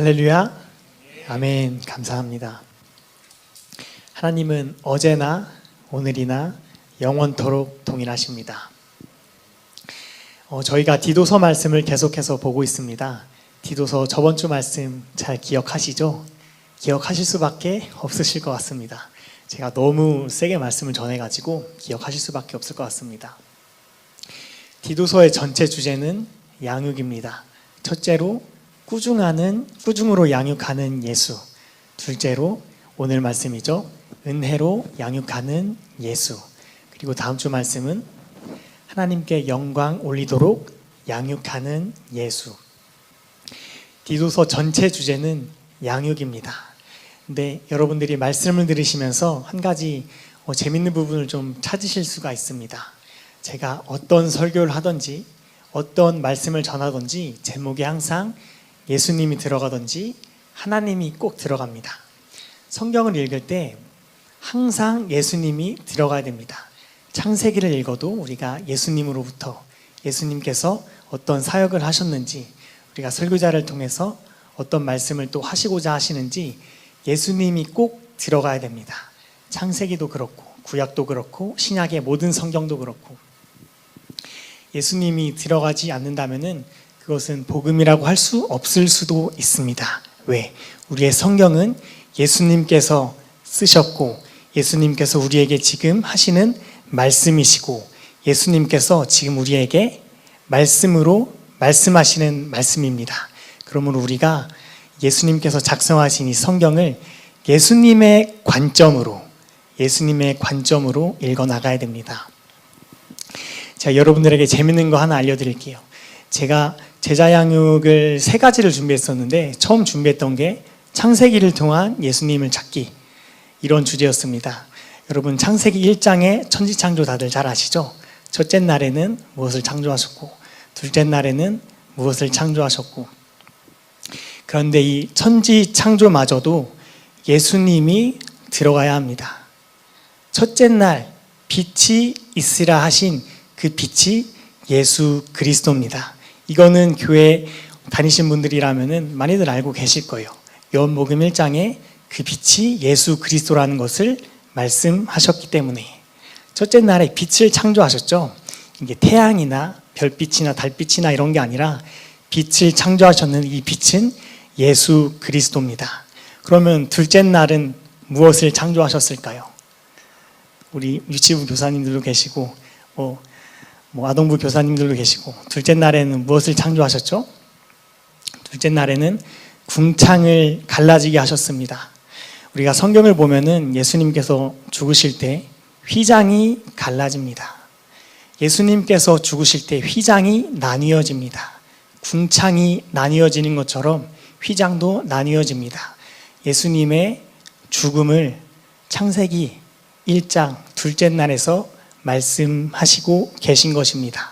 할렐루야. 아멘. 감사합니다. 하나님은 어제나 오늘이나 영원토록 동일하십니다. 저희가 디도서 말씀을 계속해서 보고 있습니다. 디도서 저번 주 말씀 잘 기억하시죠? 기억하실 수밖에 없으실 것 같습니다. 제가 너무 세게 말씀을 전해가지고 기억하실 수밖에 없을 것 같습니다. 디도서의 전체 주제는 양육입니다. 첫째로 꾸중으로 양육하는 예수. 둘째로 오늘 말씀이죠. 은혜로 양육하는 예수. 그리고 다음 주 말씀은 하나님께 영광 올리도록 양육하는 예수. 디도서 전체 주제는 양육입니다. 근데 여러분들이 말씀을 들으시면서 한 가지 재밌는 부분을 좀 찾으실 수가 있습니다. 제가 어떤 설교를 하든지 어떤 말씀을 전하든지 제목에 항상 예수님이 들어가든지 하나님이 꼭 들어갑니다. 성경을 읽을 때 항상 예수님이 들어가야 됩니다. 창세기를 읽어도 우리가 예수님으로부터 예수님께서 어떤 사역을 하셨는지, 우리가 설교자를 통해서 어떤 말씀을 또 하시고자 하시는지 예수님이 꼭 들어가야 됩니다. 창세기도 그렇고 구약도 그렇고 신약의 모든 성경도 그렇고 예수님이 들어가지 않는다면은 그것은 복음이라고 할 수 없을 수도 있습니다. 왜? 우리의 성경은 예수님께서 쓰셨고 예수님께서 우리에게 지금 하시는 말씀이시고 예수님께서 지금 우리에게 말씀으로 말씀하시는 말씀입니다. 그러므로 우리가 예수님께서 작성하신 이 성경을 예수님의 관점으로 읽어나가야 됩니다. 자, 여러분들에게 재밌는 거 하나 알려드릴게요. 제가 제자 양육을 3가지를 준비했었는데 처음 준비했던 게 창세기를 통한 예수님을 찾기, 이런 주제였습니다. 여러분, 창세기 1장의 천지창조 다들 잘 아시죠? 첫째 날에는 무엇을 창조하셨고 둘째 날에는 무엇을 창조하셨고, 그런데 이 천지창조마저도 예수님이 들어가야 합니다. 첫째 날 빛이 있으라 하신 그 빛이 예수 그리스도입니다. 이거는 교회 다니신 분들이라면 많이들 알고 계실 거예요. 요한복음 1장에 그 빛이 예수 그리스도라는 것을 말씀하셨기 때문에 첫째 날에 빛을 창조하셨죠. 이게 태양이나 별빛이나 달빛이나 이런 게 아니라 빛을 창조하셨는 이 빛은 예수 그리스도입니다. 그러면 둘째 날은 무엇을 창조하셨을까요? 우리 유치부 교사님들도 계시고 아동부 교사님들도 계시고, 둘째 날에는 무엇을 창조하셨죠? 둘째 날에는 궁창을 갈라지게 하셨습니다. 우리가 성경을 보면은 예수님께서 죽으실 때 휘장이 갈라집니다. 예수님께서 죽으실 때 휘장이 나뉘어집니다. 궁창이 나뉘어지는 것처럼 휘장도 나뉘어집니다. 예수님의 죽음을 창세기 1장 둘째 날에서 말씀하시고 계신 것입니다.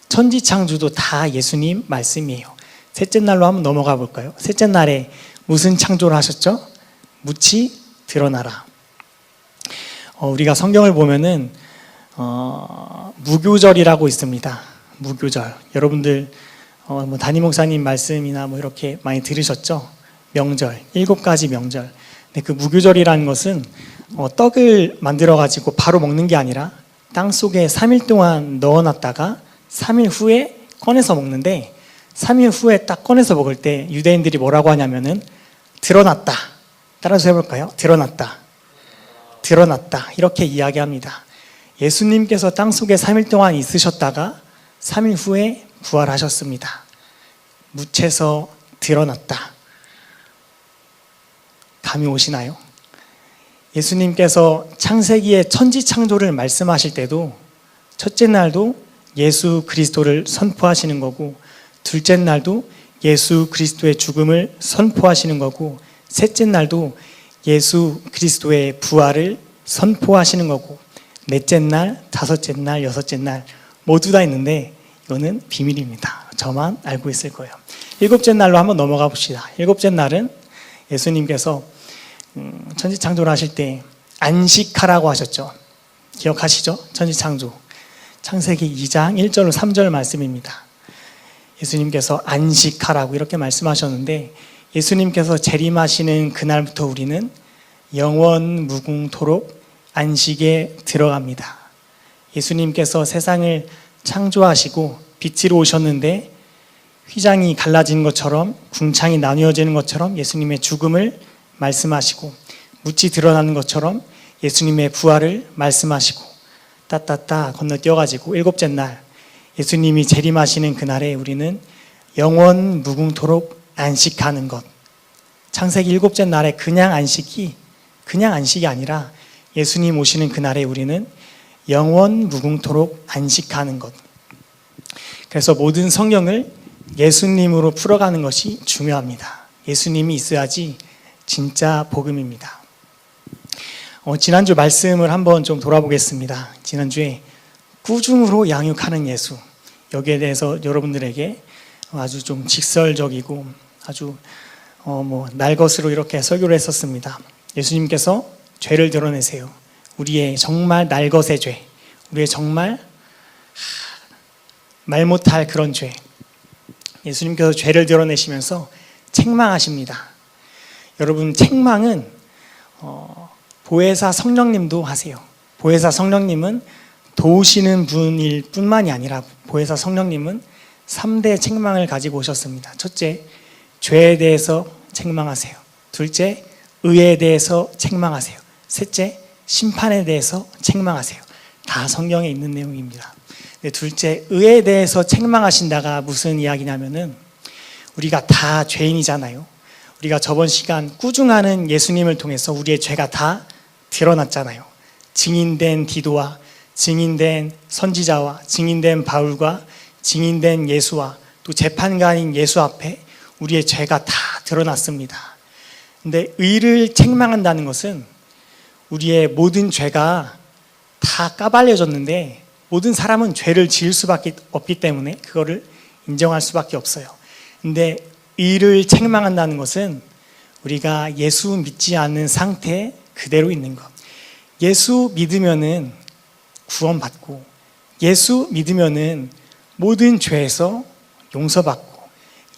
천지창조도 다 예수님 말씀이에요. 셋째 날로 한번 넘어가 볼까요? 셋째 날에 무슨 창조를 하셨죠? 묻히 드러나라. 우리가 성경을 보면은 무교절이라고 있습니다. 무교절. 여러분들 담임 목사님 말씀이나 이렇게 많이 들으셨죠? 명절, 7가지 명절. 근데 그 무교절이라는 것은 떡을 만들어 가지고 바로 먹는 게 아니라 땅 속에 3일 동안 넣어놨다가 3일 후에 꺼내서 먹는데, 3일 후에 딱 꺼내서 먹을 때 유대인들이 뭐라고 하냐면은 드러났다. 따라서 해볼까요? 드러났다. 이렇게 이야기합니다. 예수님께서 땅 속에 3일 동안 있으셨다가 3일 후에 부활하셨습니다. 묻혀서 드러났다. 감이 오시나요? 예수님께서 창세기의 천지창조를 말씀하실 때도 첫째 날도 예수 그리스도를 선포하시는 거고, 둘째 날도 예수 그리스도의 죽음을 선포하시는 거고, 셋째 날도 예수 그리스도의 부활을 선포하시는 거고, 넷째 날, 다섯째 날, 여섯째 날 모두 다 있는데 이거는 비밀입니다. 저만 알고 있을 거예요. 7째 날로 한번 넘어가 봅시다. 7째 날은 예수님께서 천지창조를 하실 때 안식하라고 하셨죠. 기억하시죠? 천지창조. 창세기 2장 1절 3절 말씀입니다. 예수님께서 안식하라고 이렇게 말씀하셨는데, 예수님께서 재림하시는 그날부터 우리는 영원 무궁토록 안식에 들어갑니다. 예수님께서 세상을 창조하시고 빛으로 오셨는데 휘장이 갈라진 것처럼 궁창이 나뉘어지는 것처럼 예수님의 죽음을 말씀하시고 묻이 드러나는 것처럼 예수님의 부활을 말씀하시고 따따따 건너뛰어가지고 일곱째 날 예수님이 재림하시는 그날에 우리는 영원 무궁토록 안식하는 것. 창세기 일곱째 날에 그냥 안식이 아니라 예수님 오시는 그날에 우리는 영원 무궁토록 안식하는 것. 그래서 모든 성경을 예수님으로 풀어가는 것이 중요합니다. 예수님이 있어야지 진짜 복음입니다. 지난주 말씀을 한번 좀 돌아보겠습니다. 지난주에 꾸중으로 양육하는 예수, 여기에 대해서 여러분들에게 아주 좀 직설적이고 아주 날것으로 이렇게 설교를 했었습니다. 예수님께서 죄를 드러내세요. 우리의 정말 날것의 죄, 우리의 정말 말 못할 그런 죄. 예수님께서 죄를 드러내시면서 책망하십니다. 여러분, 책망은 보혜사 성령님도 하세요. 보혜사 성령님은 도우시는 분일 뿐만이 아니라 보혜사 성령님은 3대 책망을 가지고 오셨습니다. 첫째, 죄에 대해서 책망하세요. 둘째, 의에 대해서 책망하세요. 셋째, 심판에 대해서 책망하세요. 다 성경에 있는 내용입니다. 둘째, 의에 대해서 책망하신다가 무슨 이야기냐면은 우리가 다 죄인이잖아요. 우리가 저번 시간 꾸중하는 예수님을 통해서 우리의 죄가 다 드러났잖아요. 증인된 디도와 증인된 선지자와 증인된 바울과 증인된 예수와 또 재판관인 예수 앞에 우리의 죄가 다 드러났습니다. 근데 의를 책망한다는 것은 우리의 모든 죄가 다 까발려졌는데 모든 사람은 죄를 지을 수밖에 없기 때문에 그거를 인정할 수밖에 없어요. 근데 의를 책망한다는 것은 우리가 예수 믿지 않는 상태 그대로 있는 것. 예수 믿으면은 구원받고 예수 믿으면은 모든 죄에서 용서받고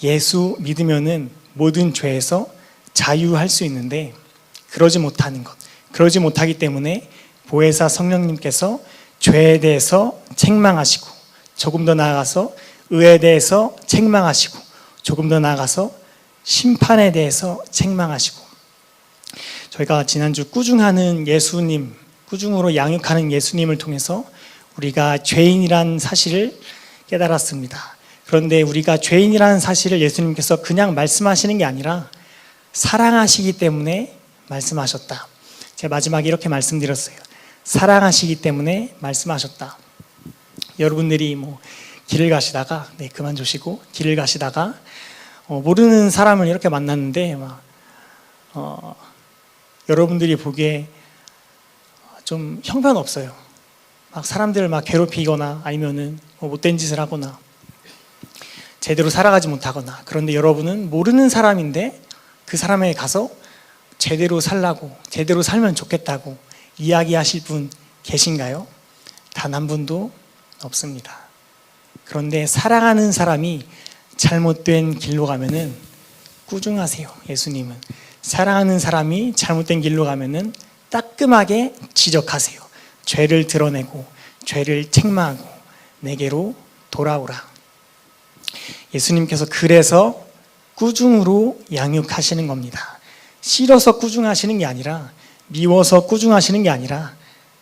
예수 믿으면은 모든 죄에서 자유할 수 있는데 그러지 못하는 것. 그러지 못하기 때문에 보혜사 성령님께서 죄에 대해서 책망하시고 조금 더 나아가서 의에 대해서 책망하시고 조금 더 나아가서 심판에 대해서 책망하시고 저희가 지난주 꾸중하는 예수님, 꾸중으로 양육하는 예수님을 통해서 우리가 죄인이라는 사실을 깨달았습니다. 그런데 우리가 죄인이라는 사실을 예수님께서 그냥 말씀하시는 게 아니라 사랑하시기 때문에 말씀하셨다. 제가 마지막에 이렇게 말씀드렸어요. 사랑하시기 때문에 말씀하셨다. 여러분들이 길을 가시다가 그만 두시고 길을 가시다가 모르는 사람을 이렇게 만났는데 여러분들이 보기에 좀 형편없어요. 막 사람들을 괴롭히거나 아니면은 못된 짓을 하거나 제대로 살아가지 못하거나 그런데 여러분은 모르는 사람인데 그 사람에게 가서 제대로 살라고 제대로 살면 좋겠다고 이야기하실 분 계신가요? 단 한 분도 없습니다. 그런데 사랑하는 사람이 잘못된 길로 가면은 꾸중하세요. 예수님은 사랑하는 사람이 잘못된 길로 가면은 따끔하게 지적하세요. 죄를 드러내고 죄를 책망하고 내게로 돌아오라. 예수님께서 그래서 꾸중으로 양육하시는 겁니다. 싫어서 꾸중하시는 게 아니라 미워서 꾸중하시는 게 아니라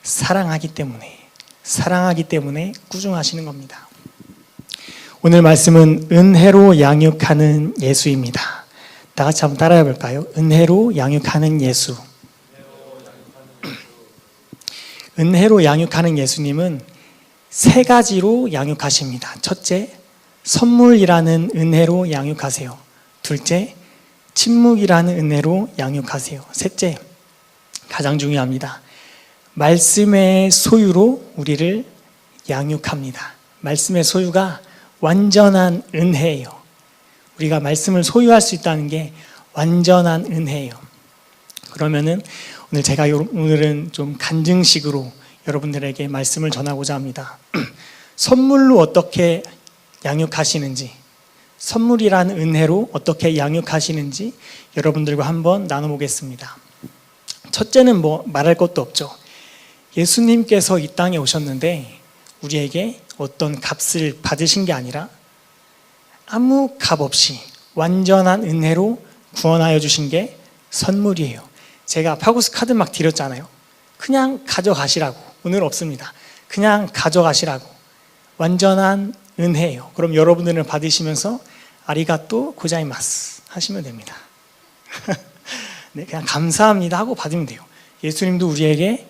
사랑하기 때문에 꾸중하시는 겁니다. 오늘 말씀은 은혜로 양육하는 예수입니다. 다 같이 한번 따라해 볼까요? 은혜로 양육하는 예수. 은혜로 양육하는 예수님은 세 가지로 양육하십니다. 첫째, 선물이라는 은혜로 양육하세요. 둘째, 침묵이라는 은혜로 양육하세요. 셋째, 가장 중요합니다. 말씀의 소유로 우리를 양육합니다. 말씀의 소유가 완전한 은혜예요. 우리가 말씀을 소유할 수 있다는 게 완전한 은혜예요. 그러면은 오늘은 좀 간증식으로 여러분들에게 말씀을 전하고자 합니다. 선물로 어떻게 양육하시는지, 선물이라는 은혜로 어떻게 양육하시는지 여러분들과 한번 나눠보겠습니다. 첫째는 뭐 말할 것도 없죠. 예수님께서 이 땅에 오셨는데 우리에게 어떤 값을 받으신 게 아니라 아무 값 없이 완전한 은혜로 구원하여 주신 게 선물이에요. 제가 파고스 카드 막 드렸잖아요. 그냥 가져가시라고. 오늘 없습니다. 그냥 가져가시라고. 완전한 은혜예요. 그럼 여러분들은 받으시면서 아리가또 고자이마스 하시면 됩니다. 네, 그냥 감사합니다 하고 받으면 돼요. 예수님도 우리에게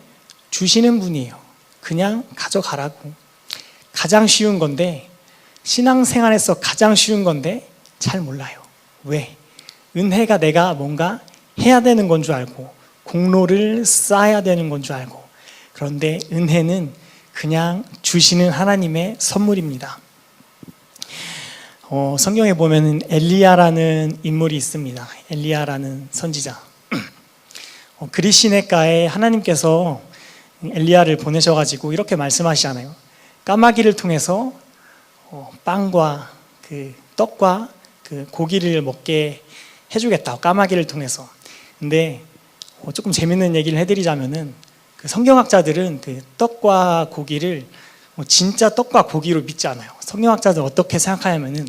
주시는 분이에요. 그냥 가져가라고. 가장 쉬운 건데, 신앙생활에서 가장 쉬운 건데 잘 몰라요. 왜? 은혜가 내가 뭔가 해야 되는 건 줄 알고 공로를 쌓아야 되는 건 줄 알고, 그런데 은혜는 그냥 주시는 하나님의 선물입니다. 성경에 보면은 엘리야라는 인물이 있습니다. 엘리야라는 선지자. 그리시네가에 하나님께서 엘리야를 보내셔가지고 이렇게 말씀하시잖아요. 까마귀를 통해서 빵과 그 떡과 그 고기를 먹게 해주겠다. 까마귀를 통해서. 근데 조금 재밌는 얘기를 해드리자면은 그 성경학자들은 그 떡과 고기를 진짜 떡과 고기로 믿지 않아요. 성경학자들 어떻게 생각하냐면은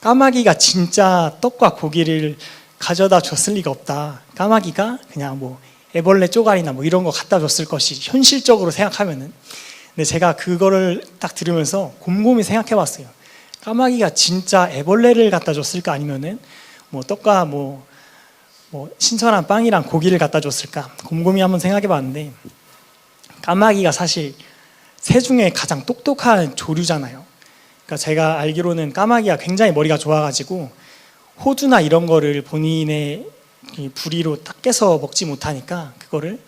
까마귀가 진짜 떡과 고기를 가져다 줬을 리가 없다. 까마귀가 그냥 뭐 애벌레 쪼가리나 뭐 이런 거 갖다 줬을 것이 현실적으로 생각하면은. 근데 제가 그거를 딱 들으면서 곰곰이 생각해 봤어요. 까마귀가 진짜 애벌레를 갖다 줬을까, 아니면은 뭐 떡과 뭐 신선한 빵이랑 고기를 갖다 줬을까, 곰곰이 한번 생각해 봤는데, 까마귀가 사실 새 중에 가장 똑똑한 조류잖아요. 그러니까 제가 알기로는 까마귀가 굉장히 머리가 좋아가지고 호두나 이런 거를 본인의 부리로 딱 깨서 먹지 못하니까 그거를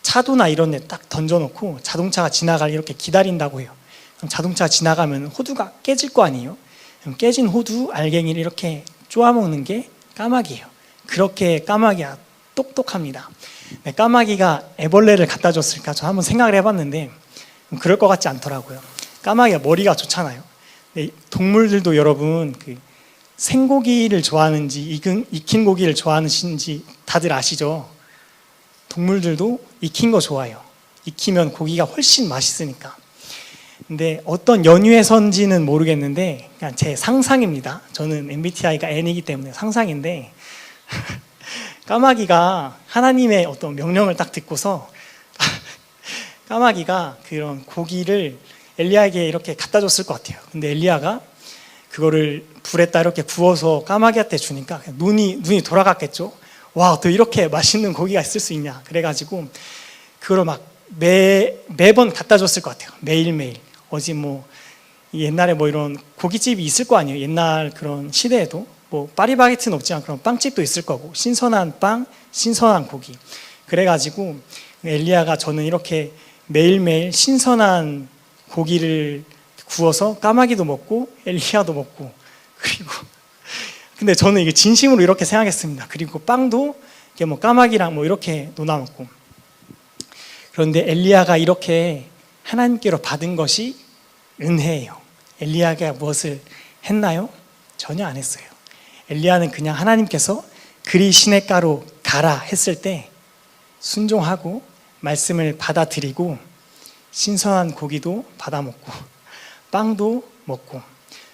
차도나 이런 데 딱 던져놓고 자동차가 지나갈 이렇게 기다린다고 해요. 그럼 자동차가 지나가면 호두가 깨질 거 아니에요. 그럼 깨진 호두 알갱이를 이렇게 쪼아먹는 게 까마귀예요. 그렇게 까마귀가 똑똑합니다. 네, 까마귀가 애벌레를 갖다 줬을까? 저 한번 생각을 해봤는데 그럴 것 같지 않더라고요. 까마귀가 머리가 좋잖아요. 네, 동물들도 여러분 그 생고기를 좋아하는지 익힌 고기를 좋아하는지 다들 아시죠? 동물들도 익힌 거 좋아해요. 익히면 고기가 훨씬 맛있으니까. 근데 어떤 연유에선지는 모르겠는데 그냥 제 상상입니다. 저는 MBTI가 N이기 때문에 상상인데 까마귀가 하나님의 어떤 명령을 딱 듣고서 까마귀가 그런 고기를 엘리야에게 이렇게 갖다 줬을 것 같아요. 근데 엘리야가 그거를 불에다 이렇게 구워서 까마귀한테 주니까 눈이 돌아갔겠죠. 와, 또 이렇게 맛있는 고기가 있을 수 있냐. 그래가지고 그거를 막 매번 갖다 줬을 것 같아요. 매일매일. 어제 뭐 옛날에 뭐 이런 고깃집이 있을 거 아니에요. 옛날 그런 시대에도 뭐 파리바게트는 없지만 그런 빵집도 있을 거고, 신선한 빵, 신선한 고기. 그래가지고 엘리야가 저는 이렇게 매일매일 신선한 고기를 구워서 까마귀도 먹고 엘리야도 먹고, 그리고 근데 저는 이게 진심으로 이렇게 생각했습니다. 그리고 빵도 이렇게 뭐 까마귀랑 뭐 이렇게 놓아놓고. 그런데 엘리야가 이렇게 하나님께로 받은 것이 은혜예요. 엘리야가 무엇을 했나요? 전혀 안 했어요. 엘리야는 그냥 하나님께서 그리 시냇가로 가라 했을 때 순종하고 말씀을 받아들이고 신선한 고기도 받아 먹고 빵도 먹고,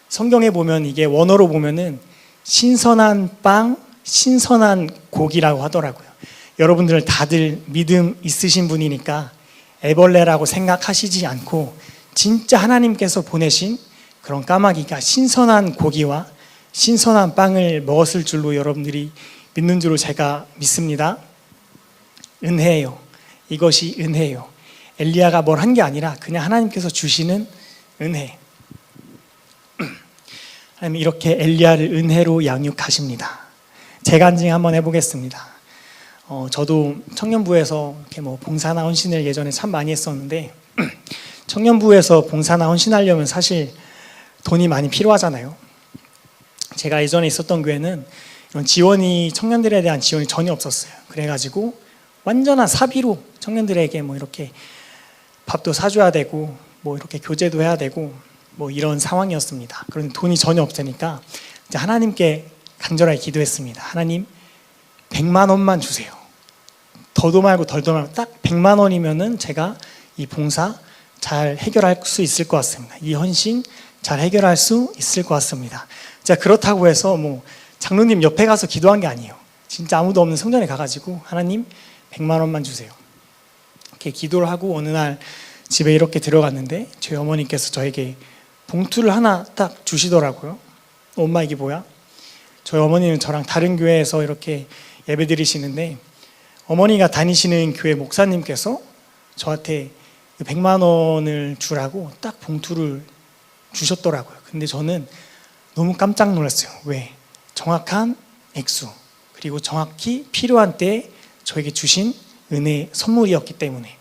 성경에 보면 이게 원어로 보면은 신선한 빵, 신선한 고기라고 하더라고요. 여러분들 다들 믿음 있으신 분이니까 애벌레라고 생각하시지 않고 진짜 하나님께서 보내신 그런 까마귀가 신선한 고기와 신선한 빵을 먹었을 줄로 여러분들이 믿는 줄로 제가 믿습니다. 은혜예요. 이것이 은혜예요. 엘리야가 뭘 한 게 아니라 그냥 하나님께서 주시는 은혜. 하나님 이렇게 엘리야를 은혜로 양육하십니다. 재간증 한번 해보겠습니다. 저도 청년부에서 이렇게 뭐 봉사나 헌신을 예전에 참 많이 했었는데 청년부에서 봉사나 헌신하려면 사실 돈이 많이 필요하잖아요. 제가 예전에 있었던 교회는 이런 지원이, 청년들에 대한 지원이 전혀 없었어요. 그래가지고 완전한 사비로 청년들에게 뭐 이렇게 밥도 사줘야 되고 뭐 이렇게 교제도 해야 되고 뭐 이런 상황이었습니다. 그런데 돈이 전혀 없으니까 이제 하나님께 간절하게 기도했습니다. 하나님 100만 원만 주세요. 더도 말고 덜도 말고 딱 100만 원이면은 제가 이 봉사 잘 해결할 수 있을 것 같습니다. 이 헌신 잘 해결할 수 있을 것 같습니다. 제가 그렇다고 해서 뭐 장로님 옆에 가서 기도한 게 아니에요. 진짜 아무도 없는 성전에 가가지고 하나님 100만 원만 주세요. 이렇게 기도를 하고 어느 날 집에 이렇게 들어갔는데 저희 어머니께서 저에게 봉투를 하나 딱 주시더라고요. 엄마 이게 뭐야? 저희 어머니는 저랑 다른 교회에서 이렇게 예배 드리시는데 어머니가 다니시는 교회 목사님께서 저한테 100만 원을 주라고 딱 봉투를 주셨더라고요. 근데 저는 너무 깜짝 놀랐어요. 왜? 정확한 액수 그리고 정확히 필요한 때에 저에게 주신 은혜의 선물이었기 때문에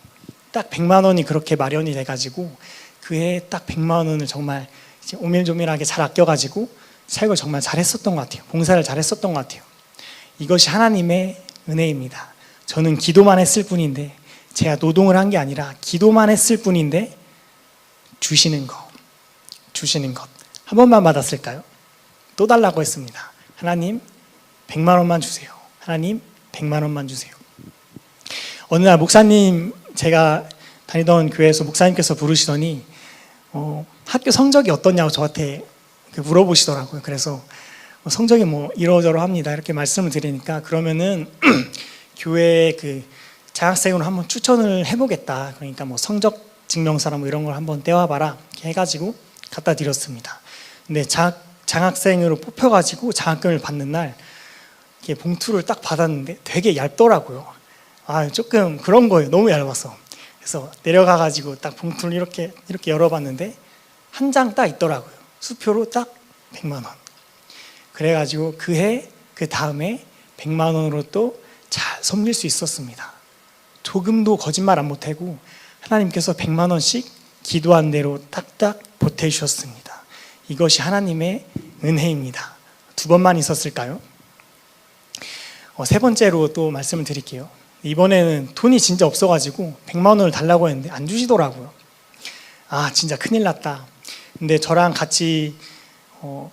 딱 100만 원이 그렇게 마련이 돼가지고 그 해에 딱 100만 원을 정말 이제 오밀조밀하게 잘 아껴가지고 사역을 정말 잘했었던 것 같아요. 봉사를 잘했었던 것 같아요. 이것이 하나님의 은혜입니다. 저는 기도만 했을 뿐인데 제가 노동을 한 게 아니라 기도만 했을 뿐인데 주시는 것 한 번만 받았을까요? 또 달라고 했습니다. 하나님 100만 원만 주세요. 하나님 100만 원만 주세요. 어느 날 목사님 제가 다니던 교회에서 목사님께서 부르시더니 학교 성적이 어떠냐고 저한테 물어보시더라고요. 그래서 성적이 뭐 이러저러 합니다 이렇게 말씀을 드리니까 그러면은 교회 그 장학생으로 한번 추천을 해보겠다. 그러니까 뭐 성적 증명서나 뭐 이런 걸 한번 떼와봐라 이렇게 해가지고 갖다 드렸습니다. 근데 장학생으로 뽑혀가지고 장학금을 받는 날 이렇게 봉투를 딱 받았는데 되게 얇더라고요. 조금 그런 거예요. 너무 얇아서. 그래서 내려가가지고 딱 봉투를 이렇게 열어봤는데 한 장 딱 있더라고요. 수표로 딱 100만 원. 그래가지고 그 다음에 100만 원으로 또 잘 섬길 수 있었습니다. 조금도 거짓말 안 못하고 하나님께서 100만 원씩 기도한 대로 딱딱 보태주셨습니다. 이것이 하나님의 은혜입니다. 두 번만 있었을까요? 세 번째로 또 말씀을 드릴게요. 이번에는 돈이 진짜 없어가지고 100만 원을 달라고 했는데 안 주시더라고요. 진짜 큰일 났다. 근데 저랑 같이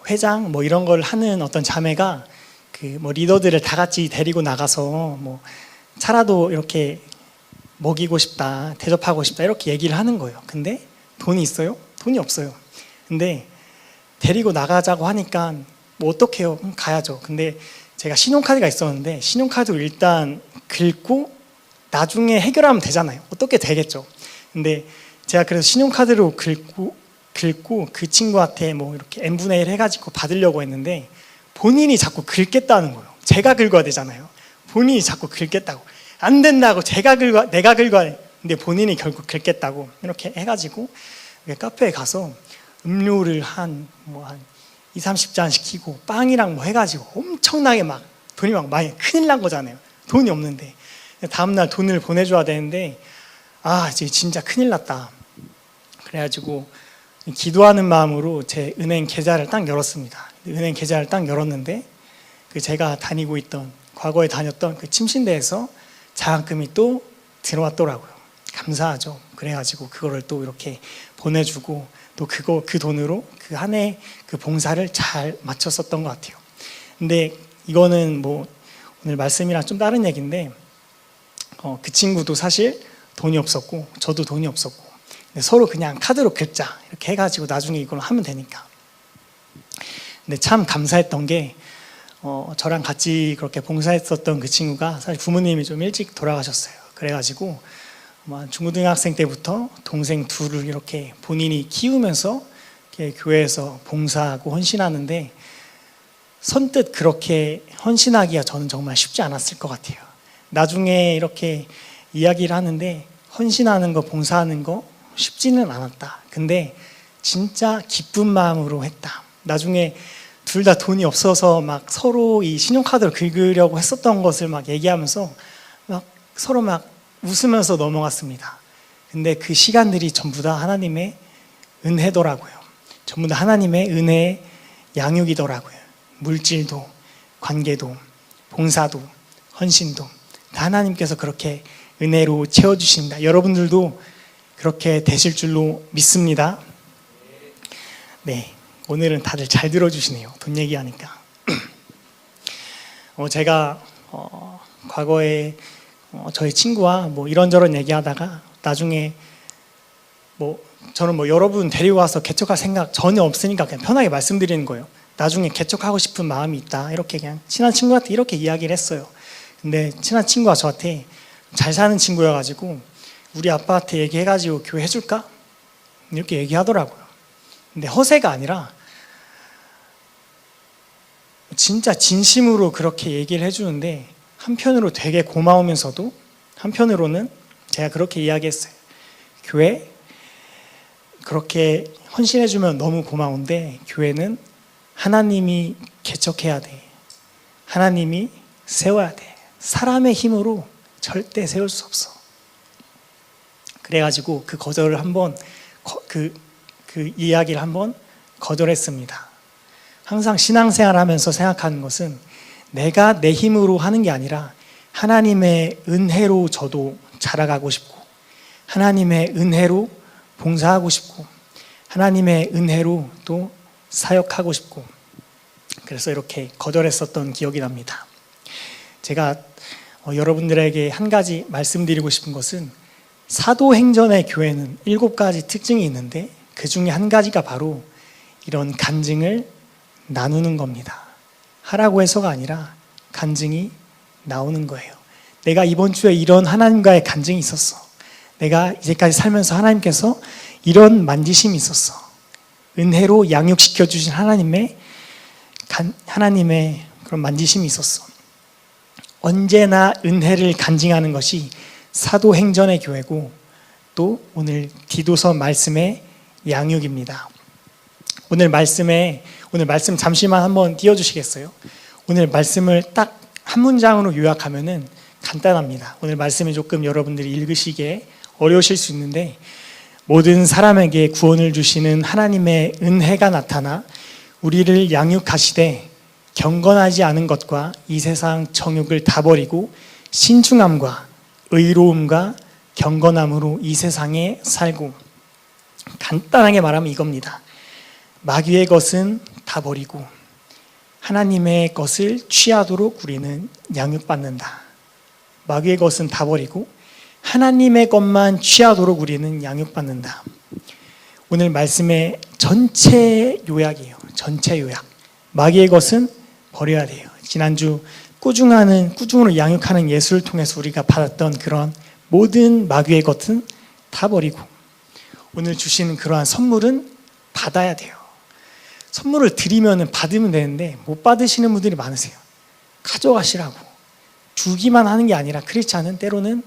회장 뭐 이런 걸 하는 어떤 자매가 그 뭐 리더들을 다 같이 데리고 나가서 뭐 차라도 이렇게 먹이고 싶다, 대접하고 싶다 이렇게 얘기를 하는 거예요. 근데 돈이 있어요? 돈이 없어요. 근데 데리고 나가자고 하니까 뭐 어떡해요? 가야죠. 근데 제가 신용카드가 있었는데 신용카드로 일단 긁고 나중에 해결하면 되잖아요. 어떻게 되겠죠. 근데 제가 그래서 신용카드로 긁고 그 친구한테 뭐 이렇게 n분의 1 해가지고 받으려고 했는데 본인이 자꾸 긁겠다는 거예요. 제가 긁어야 되잖아요. 본인이 자꾸 긁겠다고. 안 된다고 내가 긁어야 돼. 근데 본인이 결국 긁겠다고 이렇게 해가지고 카페에 가서 음료를 한 2, 30잔 시키고 빵이랑 뭐 해가지고 엄청나게 막 돈이 막 많이 큰일 난 거잖아요. 돈이 없는데 다음날 돈을 보내줘야 되는데 이제 진짜 큰일 났다. 그래가지고 기도하는 마음으로 제 은행 계좌를 딱 열었습니다. 은행 계좌를 딱 열었는데 그 제가 과거에 다녔던 그 침신대에서 장학금이 또 들어왔더라고요. 감사하죠. 그래가지고 그거를 또 이렇게 보내주고 또 그 돈으로 그 한 해 그 봉사를 잘 마쳤었던 것 같아요. 근데 이거는 뭐 오늘 말씀이랑 좀 다른 얘기인데 그 친구도 사실 돈이 없었고 저도 돈이 없었고 서로 그냥 카드로 긁자 이렇게 해가지고 나중에 이걸 하면 되니까. 근데 참 감사했던 게 저랑 같이 그렇게 봉사했었던 그 친구가 사실 부모님이 좀 일찍 돌아가셨어요. 그래가지고 중고등학생 때부터 동생 둘을 이렇게 본인이 키우면서 이렇게 교회에서 봉사하고 헌신하는데 선뜻 그렇게 헌신하기가 저는 정말 쉽지 않았을 것 같아요. 나중에 이렇게 이야기를 하는데 헌신하는 거, 봉사하는 거 쉽지는 않았다. 근데 진짜 기쁜 마음으로 했다. 나중에 둘 다 돈이 없어서 막 서로 이 신용카드를 긁으려고 했었던 것을 막 얘기하면서 막 서로 막 웃으면서 넘어갔습니다. 근데 그 시간들이 전부 다 하나님의 은혜더라고요. 전부 다 하나님의 은혜의 양육이더라고요. 물질도, 관계도, 봉사도, 헌신도 다 하나님께서 그렇게 은혜로 채워주십니다. 여러분들도 그렇게 되실 줄로 믿습니다. 네, 오늘은 다들 잘 들어주시네요. 돈 얘기하니까. 제가 과거에 저희 친구와 뭐 이런저런 얘기하다가 나중에 저는 여러분 데리고 와서 개척할 생각 전혀 없으니까 그냥 편하게 말씀드리는 거예요. 나중에 개척하고 싶은 마음이 있다, 이렇게 그냥 친한 친구한테 이렇게 이야기를 했어요. 근데 친한 친구가 저한테 잘 사는 친구여가지고 우리 아빠한테 얘기해가지고 교회 해줄까? 이렇게 얘기하더라고요. 근데 허세가 아니라 진짜 진심으로 그렇게 얘기를 해주는데, 한편으로 되게 고마우면서도 한편으로는 제가 그렇게 이야기했어요. 교회 그렇게 헌신해주면 너무 고마운데 교회는 하나님이 개척해야 돼. 하나님이 세워야 돼. 사람의 힘으로 절대 세울 수 없어. 그래가지고 그 거절을 한번 그 이야기를 한번 거절했습니다. 항상 신앙생활 하면서 생각하는 것은 내가 내 힘으로 하는 게 아니라 하나님의 은혜로 저도 자라가고 싶고, 하나님의 은혜로 봉사하고 싶고, 하나님의 은혜로 또 사역하고 싶고, 그래서 이렇게 거절했었던 기억이 납니다. 제가 여러분들에게 한 가지 말씀드리고 싶은 것은, 사도행전의 교회는 7가지 특징이 있는데 그 중에 한 가지가 바로 이런 간증을 나누는 겁니다. 하라고 해서가 아니라 간증이 나오는 거예요. 내가 이번 주에 이런 하나님과의 간증이 있었어. 내가 이제까지 살면서 하나님께서 이런 만지심이 있었어. 은혜로 양육시켜 주신 하나님의 그런 만지심이 있었어. 언제나 은혜를 간증하는 것이 사도행전의 교회고, 또 오늘 디도서 말씀의 양육입니다. 오늘 말씀 잠시만 한번 띄워주시겠어요? 오늘 말씀을 딱 한 문장으로 요약하면은 간단합니다. 오늘 말씀이 조금 여러분들이 읽으시기에 어려우실 수 있는데, 모든 사람에게 구원을 주시는 하나님의 은혜가 나타나 우리를 양육하시되 경건하지 않은 것과 이 세상 정욕을 다 버리고 신중함과 의로움과 경건함으로 이 세상에 살고, 간단하게 말하면 이겁니다. 마귀의 것은 다 버리고 하나님의 것을 취하도록 우리는 양육받는다. 마귀의 것은 다 버리고 하나님의 것만 취하도록 우리는 양육받는다. 오늘 말씀의 전체 요약이에요. 전체 요약. 마귀의 것은 버려야 돼요. 지난주 꾸중으로 양육하는 예수를 통해서 우리가 받았던 그런 모든 마귀의 것은 다 버리고, 오늘 주시는 그러한 선물은 받아야 돼요. 선물을 드리면 받으면 되는데 못 받으시는 분들이 많으세요. 가져가시라고. 주기만 하는 게 아니라 크리스찬은 때로는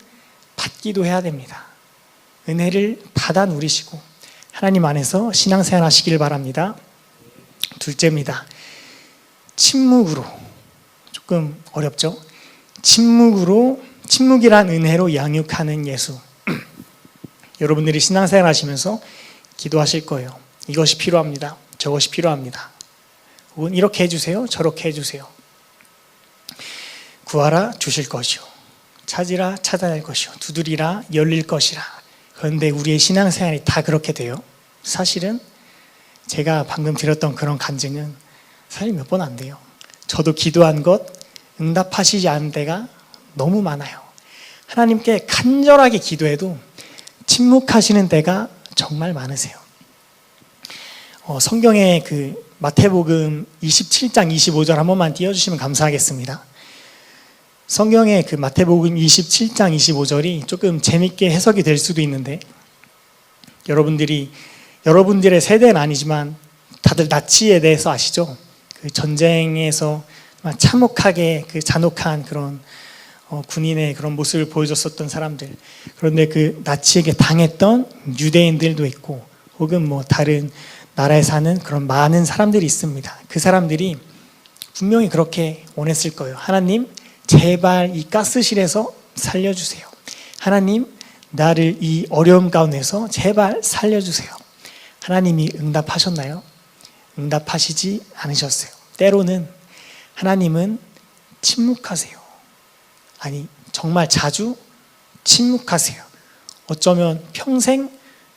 받기도 해야 됩니다. 은혜를 받아 누리시고 하나님 안에서 신앙생활 하시길 바랍니다. 둘째입니다. 침묵으로. 조금 어렵죠? 침묵이란 은혜로 양육하는 예수. 여러분들이 신앙생활 하시면서 기도하실 거예요. 이것이 필요합니다. 저것이 필요합니다. 혹은 이렇게 해주세요. 저렇게 해주세요. 구하라 주실 것이요, 찾으라 찾아낼 것이요, 두드리라 열릴 것이라. 그런데 우리의 신앙생활이 다 그렇게 돼요? 사실은 제가 방금 드렸던 그런 간증은 사실 몇 번 안 돼요. 저도 기도한 것 응답하시지 않은 때가 너무 많아요. 하나님께 간절하게 기도해도 침묵하시는 때가 정말 많으세요. 성경의 그 마태복음 27장 25절 한 번만 띄워주시면 감사하겠습니다. 성경의 그 마태복음 27장 25절이 조금 재밌게 해석이 될 수도 있는데, 여러분들의 세대는 아니지만 다들 나치에 대해서 아시죠? 그 전쟁에서 참혹하게 그 잔혹한 그런 군인의 그런 모습을 보여줬었던 사람들. 그런데 그 나치에게 당했던 유대인들도 있고, 혹은 뭐 다른 나라에 사는 그런 많은 사람들이 있습니다. 그 사람들이 분명히 그렇게 원했을 거예요. 하나님, 제발 이 가스실에서 살려주세요. 하나님, 나를 이 어려움 가운데서 제발 살려주세요. 하나님이 응답하셨나요? 응답하시지 않으셨어요. 때로는 하나님은 침묵하세요. 아니, 정말 자주 침묵하세요. 어쩌면 평생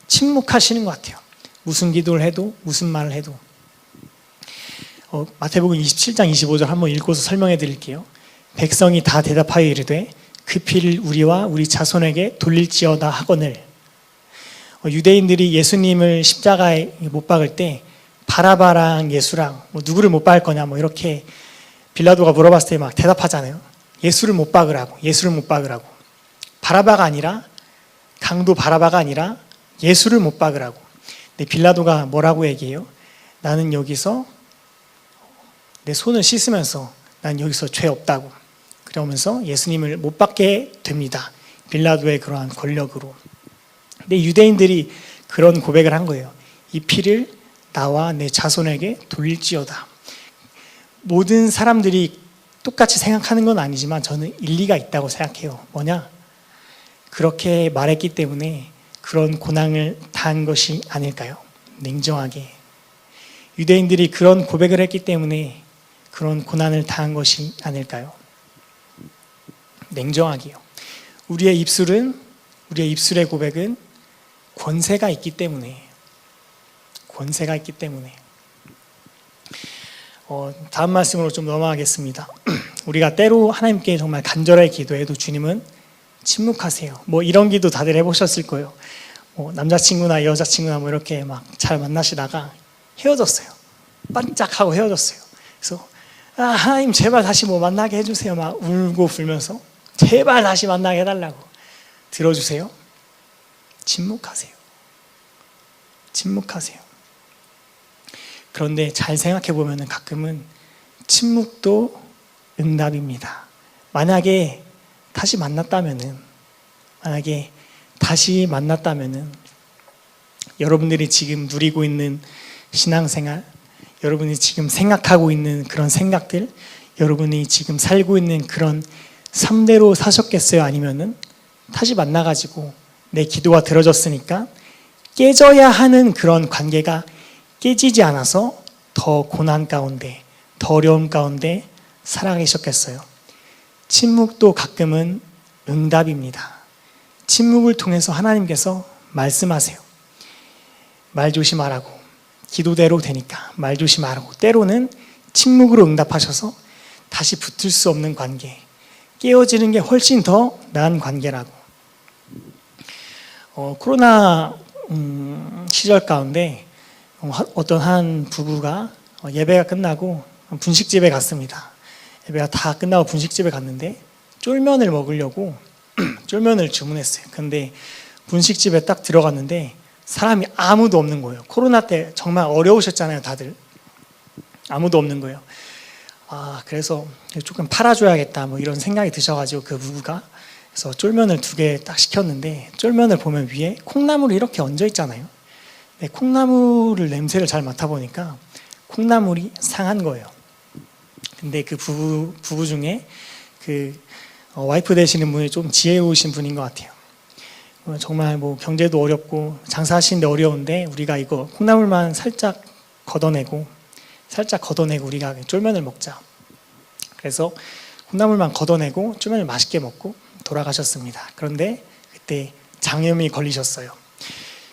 침묵하시는 것 같아요. 무슨 기도를 해도, 무슨 말을 해도. 마태복음 27장 25절 한번 읽고서 설명해 드릴게요. 백성이 다 대답하여 이르되 그 피를 우리와 우리 자손에게 돌릴지어다 하거늘. 유대인들이 예수님을 십자가에 못 박을 때 바라바랑 예수랑 누구를 못 박을 거냐 이렇게 빌라도가 물어봤을 때 막 대답하잖아요. 예수를 못 박으라고, 예수를 못 박으라고. 바라바가 아니라, 강도 바라바가 아니라 예수를 못 박으라고. 근데 빌라도가 뭐라고 얘기해요? 나는 여기서 내 손을 씻으면서 난 여기서 죄 없다고. 그러면서 예수님을 못 박게 됩니다. 빌라도의 그러한 권력으로. 근데 유대인들이 그런 고백을 한 거예요. 이 피를 나와 내 자손에게 돌릴지어다. 모든 사람들이 똑같이 생각하는 건 아니지만 저는 일리가 있다고 생각해요. 뭐냐? 그렇게 말했기 때문에 그런 고난을 당한 것이 아닐까요? 냉정하게. 유대인들이 그런 고백을 했기 때문에 그런 고난을 당한 것이 아닐까요? 냉정하게요. 우리의 입술의 고백은 권세가 있기 때문에 다음 말씀으로 좀 넘어가겠습니다. 우리가 때로 하나님께 정말 간절하게 기도해도 주님은 침묵하세요. 이런 기도 다들 해보셨을 거예요. 남자친구나 여자친구나 이렇게 막 잘 만나시다가 헤어졌어요. 반짝하고 헤어졌어요. 그래서 하나님 제발 다시 만나게 해주세요. 막 울고 불면서 제발 다시 만나게 해달라고. 들어주세요. 침묵하세요. 그런데 잘 생각해 보면 가끔은 침묵도 응답입니다. 만약에 다시 만났다면은 여러분들이 지금 누리고 있는 신앙생활, 여러분이 지금 생각하고 있는 그런 생각들, 여러분이 지금 살고 있는 그런 삶대로 사셨겠어요? 아니면은 다시 만나가지고 내 기도가 들어졌으니까 깨져야 하는 그런 관계가 깨지지 않아서 더 고난 가운데, 더 어려움 가운데 살아계셨겠어요? 침묵도 가끔은 응답입니다. 침묵을 통해서 하나님께서 말씀하세요. 말 조심하라고. 기도대로 되니까 말 조심하라고. 때로는 침묵으로 응답하셔서 다시 붙을 수 없는 관계, 깨어지는 게 훨씬 더 나은 관계라고. 코로나 시절 가운데 어떤 한 부부가 예배가 끝나고 분식집에 갔습니다. 예배가 다 끝나고 분식집에 갔는데 쫄면을 먹으려고 쫄면을 주문했어요. 근데 분식집에 딱 들어갔는데 사람이 아무도 없는 거예요. 코로나 때 정말 어려우셨잖아요, 다들. 아무도 없는 거예요. 그래서 조금 팔아줘야겠다 이런 생각이 드셔가지고 그 부부가 그래서 쫄면을 2개 딱 시켰는데 쫄면을 보면 위에 콩나물이 이렇게 얹어 있잖아요. 콩나물을 냄새를 잘 맡아보니까 콩나물이 상한 거예요. 근데 그 부부 중에 그 와이프 되시는 분이 좀 지혜로우신 분인 것 같아요. 정말 경제도 어렵고 장사하시는데 어려운데 우리가 이거 콩나물만 살짝 걷어내고 우리가 쫄면을 먹자. 그래서 콩나물만 걷어내고 쫄면을 맛있게 먹고 돌아가셨습니다. 그런데 그때 장염이 걸리셨어요.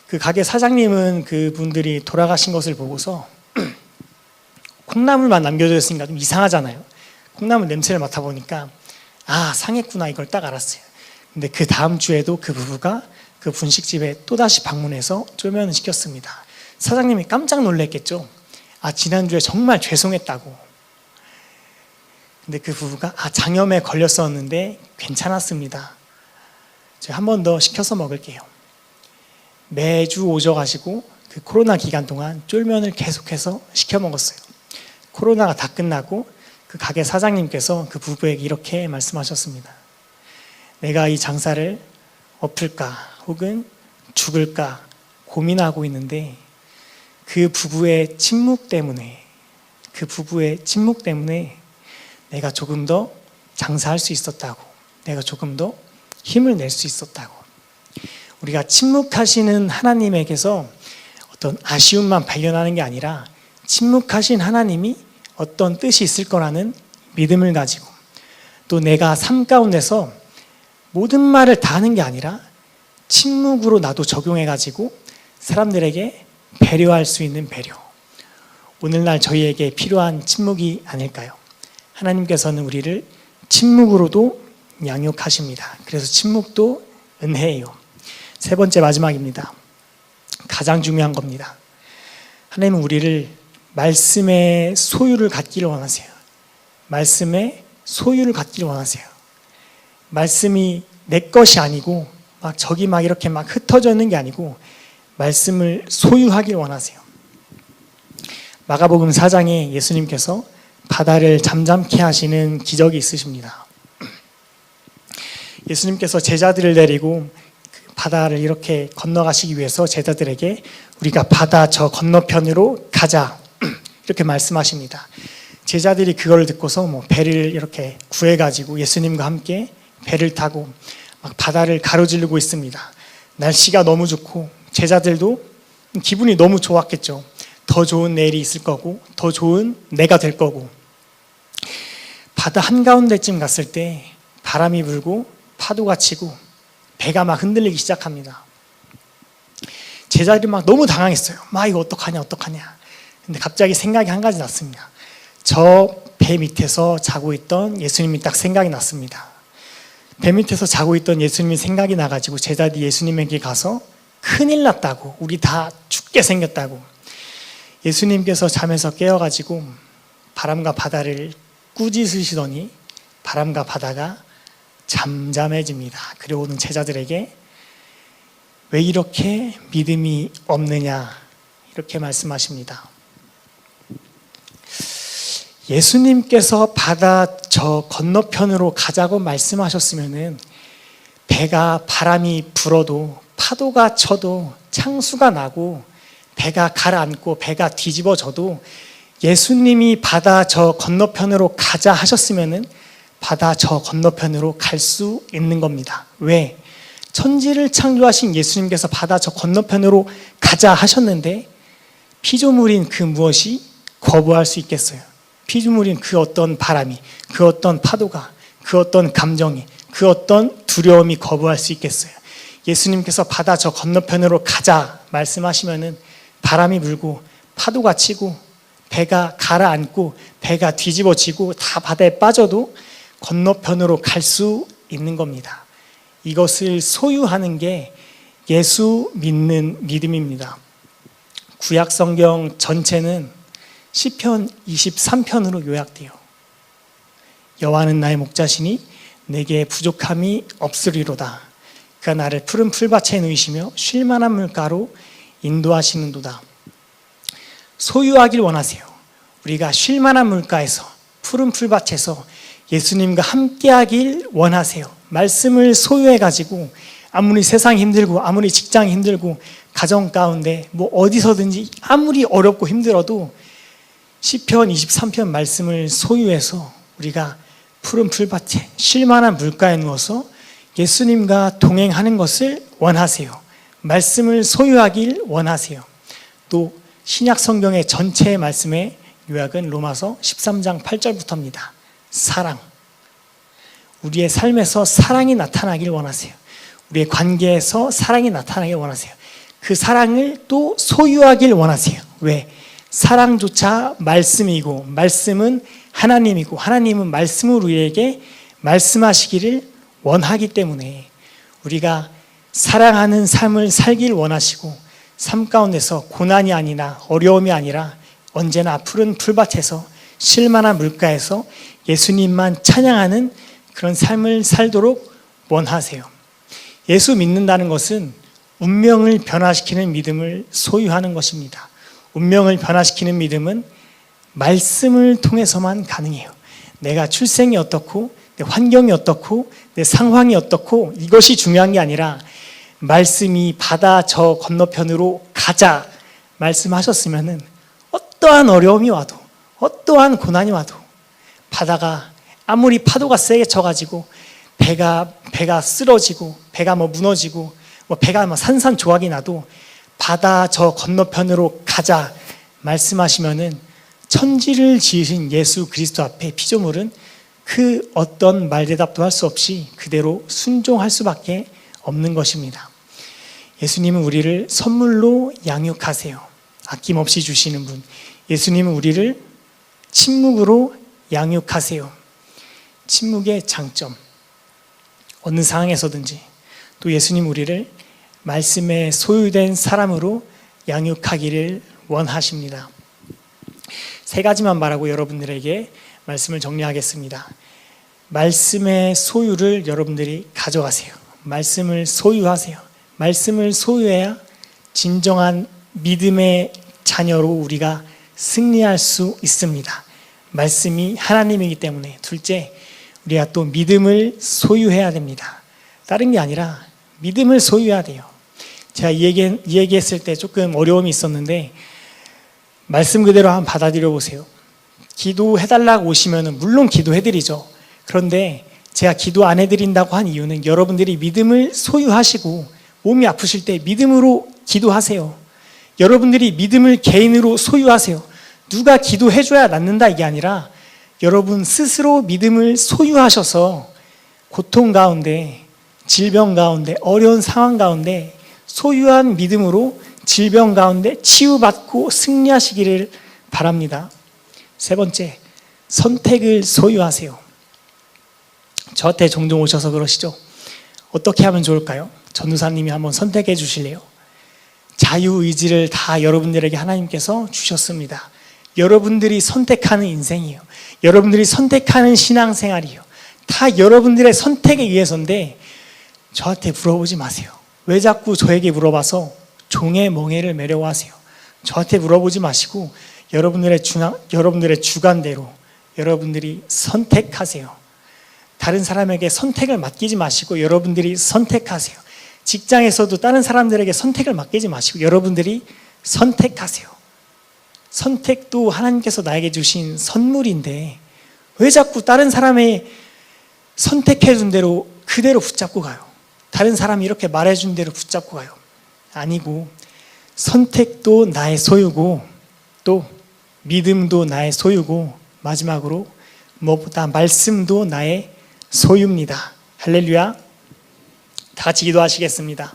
그 가게 사장님은 그분들이 돌아가신 것을 보고서 콩나물만 남겨져 있으니까 좀 이상하잖아요. 콩나물 냄새를 맡아보니까 상했구나 이걸 딱 알았어요. 근데 그 다음 주에도 그 부부가 그 분식집에 또다시 방문해서 쫄면을 시켰습니다. 사장님이 깜짝 놀랐겠죠. 지난주에 정말 죄송했다고. 근데 그 부부가 장염에 걸렸었는데 괜찮았습니다. 제가 한 번 더 시켜서 먹을게요. 매주 오셔가지고 그 코로나 기간 동안 쫄면을 계속해서 시켜 먹었어요. 코로나가 다 끝나고 그 가게 사장님께서 그 부부에게 이렇게 말씀하셨습니다. 내가 이 장사를 엎을까 혹은 죽을까 고민하고 있는데 그 부부의 침묵 때문에 내가 조금 더 장사할 수 있었다고, 내가 조금 더 힘을 낼 수 있었다고. 우리가 침묵하시는 하나님에게서 어떤 아쉬움만 발견하는 게 아니라 침묵하신 하나님이 어떤 뜻이 있을 거라는 믿음을 가지고, 또 내가 삶 가운데서 모든 말을 다 하는 게 아니라 침묵으로 나도 적용해 가지고 사람들에게 배려할 수 있는 배려, 오늘날 저희에게 필요한 침묵이 아닐까요? 하나님께서는 우리를 침묵으로도 양육하십니다. 그래서 침묵도 은혜예요. 세 번째 마지막입니다. 가장 중요한 겁니다. 하나님은 우리를 말씀의 소유를 갖기를 원하세요. 말씀의 소유를 갖기를 원하세요. 말씀이 내 것이 아니고 막 저기 막 이렇게 막 흩어져 있는 게 아니고 말씀을 소유하길 원하세요. 마가복음 4장에 예수님께서 바다를 잠잠케 하시는 기적이 있으십니다. 예수님께서 제자들을 데리고 바다를 이렇게 건너가시기 위해서 제자들에게 우리가 바다 저 건너편으로 가자 이렇게 말씀하십니다. 제자들이 그걸 듣고서 배를 이렇게 구해가지고 예수님과 함께 배를 타고 막 바다를 가로지르고 있습니다. 날씨가 너무 좋고 제자들도 기분이 너무 좋았겠죠. 더 좋은 내일이 있을 거고 더 좋은 내가 될 거고. 바다 한가운데쯤 갔을 때 바람이 불고 파도가 치고 배가 막 흔들리기 시작합니다. 제자들이 막 너무 당황했어요. 막 이거 어떡하냐. 근데 갑자기 생각이 한 가지 났습니다. 저 배 밑에서 자고 있던 예수님이 딱 생각이 났습니다. 배 밑에서 자고 있던 예수님이 생각이 나가지고 제자들이 예수님에게 가서 큰일 났다고, 우리 다 죽게 생겼다고. 예수님께서 잠에서 깨어가지고 바람과 바다를 꾸짖으시더니 바람과 바다가 잠잠해집니다. 그리고 오는 제자들에게 왜 이렇게 믿음이 없느냐 이렇게 말씀하십니다. 예수님께서 바다 저 건너편으로 가자고 말씀하셨으면은 배가 바람이 불어도 파도가 쳐도 창수가 나고 배가 가라앉고 배가 뒤집어져도 예수님이 바다 저 건너편으로 가자 하셨으면은 바다 저 건너편으로 갈 수 있는 겁니다. 왜? 천지를 창조하신 예수님께서 바다 저 건너편으로 가자 하셨는데 피조물인 그 무엇이 거부할 수 있겠어요? 피조물인 그 어떤 바람이, 그 어떤 파도가, 그 어떤 감정이, 그 어떤 두려움이 거부할 수 있겠어요? 예수님께서 바다 저 건너편으로 가자 말씀하시면은 바람이 불고 파도가 치고 배가 가라앉고 배가 뒤집어지고 다 바다에 빠져도 건너편으로 갈 수 있는 겁니다. 이것을 소유하는 게 예수 믿는 믿음입니다. 구약 성경 전체는 시편 23편으로 요약돼요. 여호와는 나의 목자시니 내게 부족함이 없으리로다. 그가 나를 푸른 풀밭에 누이시며 쉴 만한 물가로 인도하시는도다. 소유하길 원하세요. 우리가 쉴 만한 물가에서 푸른 풀밭에서 예수님과 함께하길 원하세요. 말씀을 소유해가지고 아무리 세상이 힘들고 아무리 직장이 힘들고 가정 가운데 어디서든지 아무리 어렵고 힘들어도 시편 23편 말씀을 소유해서 우리가 푸른 풀밭에 쉴 만한 물가에 누워서 예수님과 동행하는 것을 원하세요. 말씀을 소유하길 원하세요. 또 신약 성경의 전체의 말씀의 요약은 로마서 13장 8절부터입니다. 사랑. 우리의 삶에서 사랑이 나타나길 원하세요. 우리의 관계에서 사랑이 나타나길 원하세요. 그 사랑을 또 소유하길 원하세요. 왜? 사랑조차 말씀이고 말씀은 하나님이고 하나님은 말씀으로 우리에게 말씀하시기를 원하기 때문에 우리가 사랑하는 삶을 살길 원하시고 삶 가운데서 고난이 아니라 어려움이 아니라 언제나 푸른 풀밭에서 쉴만한 물가에서 예수님만 찬양하는 그런 삶을 살도록 원하세요. 예수 믿는다는 것은 운명을 변화시키는 믿음을 소유하는 것입니다. 운명을 변화시키는 믿음은 말씀을 통해서만 가능해요. 내가 출생이 어떻고 내 환경이 어떻고 내 상황이 어떻고 이것이 중요한 게 아니라 말씀이 바다 저 건너편으로 가자 말씀하셨으면은 어떠한 어려움이 와도 어떠한 고난이 와도 바다가 아무리 파도가 세게 쳐가지고 배가 쓰러지고 배가 무너지고 배가 산산조각이 나도 바다 저 건너편으로 가자 말씀하시면은 천지를 지으신 예수 그리스도 앞에 피조물은 그 어떤 말대답도 할 수 없이 그대로 순종할 수밖에 없는 것입니다. 예수님은 우리를 선물로 양육하세요. 아낌없이 주시는 분. 예수님은 우리를 침묵으로 양육하세요. 침묵의 장점, 어느 상황에서든지 또 예수님 우리를 말씀에 소유된 사람으로 양육하기를 원하십니다. 세 가지만 말하고 여러분들에게 말씀을 정리하겠습니다. 말씀의 소유를 여러분들이 가져가세요. 말씀을 소유하세요. 말씀을 소유해야 진정한 믿음의 자녀로 우리가 승리할 수 있습니다. 말씀이 하나님이기 때문에. 둘째, 우리가 또 믿음을 소유해야 됩니다. 다른 게 아니라 믿음을 소유해야 돼요. 제가 이 얘기했을 때 조금 어려움이 있었는데 말씀 그대로 한번 받아들여 보세요. 기도해달라고 오시면 물론 기도해드리죠. 그런데 제가 기도 안 해드린다고 한 이유는 여러분들이 믿음을 소유하시고 몸이 아프실 때 믿음으로 기도하세요. 여러분들이 믿음을 개인으로 소유하세요. 누가 기도해줘야 낫는다 이게 아니라 여러분 스스로 믿음을 소유하셔서 고통 가운데, 질병 가운데, 어려운 상황 가운데 소유한 믿음으로 질병 가운데 치유받고 승리하시기를 바랍니다. 세 번째, 선택을 소유하세요. 저한테 종종 오셔서 그러시죠. 어떻게 하면 좋을까요? 전도사님이 한번 선택해 주실래요? 자유의지를 다 여러분들에게 하나님께서 주셨습니다. 여러분들이 선택하는 인생이에요. 여러분들이 선택하는 신앙생활이에요. 다 여러분들의 선택에 의해서인데 저한테 물어보지 마세요. 왜 자꾸 저에게 물어봐서 종의 멍에를 매려고 하세요? 저한테 물어보지 마시고 여러분들의 주관대로 여러분들이 선택하세요. 다른 사람에게 선택을 맡기지 마시고 여러분들이 선택하세요. 직장에서도 다른 사람들에게 선택을 맡기지 마시고 여러분들이 선택하세요. 선택도 하나님께서 나에게 주신 선물인데 왜 자꾸 다른 사람의 선택해 준 대로 그대로 붙잡고 가요? 다른 사람이 이렇게 말해 준 대로 붙잡고 가요? 아니고 선택도 나의 소유고 또 믿음도 나의 소유고 마지막으로 무엇보다 말씀도 나의 소유입니다. 할렐루야. 다 같이 기도하시겠습니다.